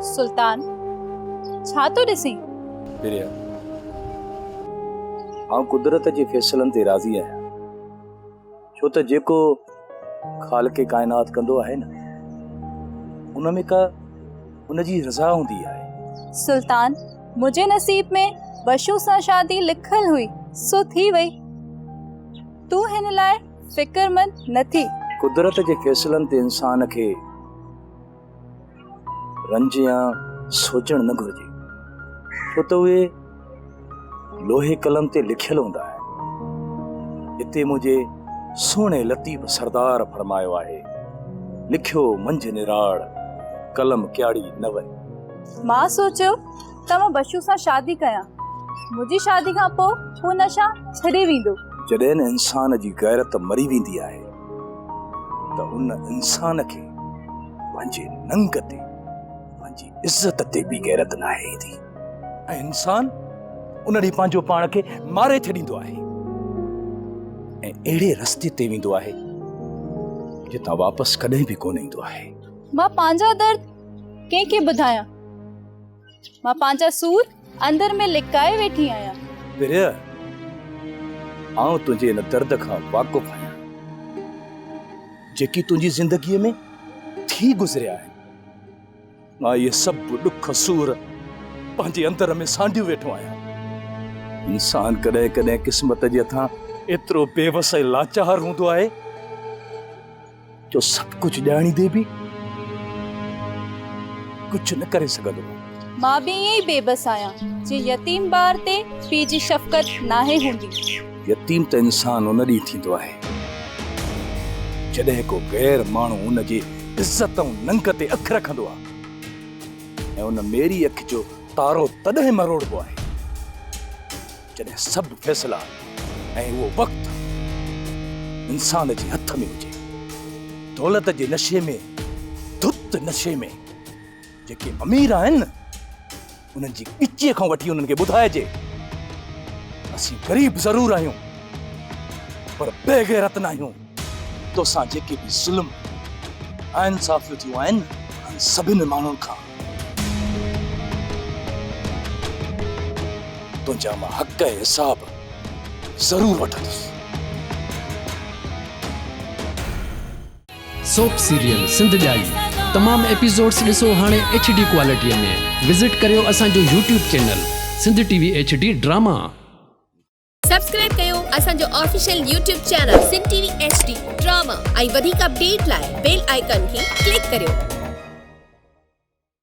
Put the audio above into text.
सुल्तान छा तो ॾिसी? प्रिया, आउं कुदरत जे फैसलनि ते राज़ी आहियां, छो त जेको ख़ालिक़े काइनात कंदो आहे न, उन में का उनजी रज़ा हूंदी आहे। सुल्तान, मुझे नसीब में बशू सां शादी लिखल हुई, सो थी वई। तू हिन लाइ फिक्रमंद न थी। कुदरत जे फैसलनि ते इंसान खे रंज या सोचण न घुर्जे, छो त उहे लोहे कलम ते लिखियल हूंदा आहिनि। हिते मुझे सोणे लतीफ़ सरदार फरमायो आहे, लिखियो मंझ निराड़ कलम क्याड़ी न वई। मां सोचियो त मां बशू सां शादी कयां, मुंहिंजी शादी खां पोइ हू नशा छॾे वेंदो। जॾहिं न इंसान जी गैरत मरी वेंदी आहे त उन इंसान खे पंहिंजे नंग ते, पंहिंजी इज़त ते बि गैरत न आहे ईंदी, ऐं इंसान उन ॾींहुं पंहिंजो पाण खे मारे छॾींदो आहे ऐं अहिड़े रस्ते ते वेंदो आहे जितां वापसि कॾहिं बि कोन ईंदो आहे। मां पंहिंजा दर्द कंहिंखे ॿुधायां? मां पंहिंजा सूर अंदर में लिकाए वेठी आहियां। प्रिया, आउं तुंहिंजे इन दर्द खां वाक़ुफ़ आहियां जेकी तुंहिंजी ज़िंदगीअ में थी गुज़रिया आहिनि। मां इहे सभु ॾुख सूर पंहिंजे अंदर में सांढियूं वेठो आहियां। इंसान कॾहिं कॾहिं क़िस्मत जे हथां एतिरो बेवस ऐं लाचार हूंदो आहे जो सभु कुझु ॼाणींदे बि कुझु न करे सघंदो। मां बि ईअं ई बेबस आहियां जे यतीम ॿार ते पीउ जी शफ़क़त नाहे हूंदी। यतीम त इंसान उन ॾींहुं थींदो आहे जॾहिं को गैर माण्हू उन जे इज़त ऐं नंग ते अखि रखंदो आहे ऐं उन मेरी अखि जो तारो तॾहिं मरोड़बो आहे जॾहिं सभु फ़ैसला ऐं उहो वक़्तु इंसान जे हथ में हुजे। दौलत जे नशे में, धुत नशे में जेके अमीर आहिनि उन्हनि जी इच्छे खां वठी उन्हनि खे ॿुधाइजे, असीं ग़रीब ज़रूर आहियूं पर बेग़ैरत न आहियूं। तोसां जेके बि ज़ुल्म इंसाफ़ियूं थियूं आहिनि सभिनी माण्हुनि खां तुंहिंजा मां हक़ ऐं हिसाब ज़रूर वठंदुसि। सोप सीरियल सिंध जाई तमाम एपिसोड्स ॾिसो हाणे HD क्वालिटीअ में। विज़िट करियो असांजो YouTube channel Sindh TV HD drama. Subscribe कयो असांजो official YouTube channel Sindh TV HD drama ऐं वधीक अपडेट लाइ बेल आइकन खे क्लिक करियो।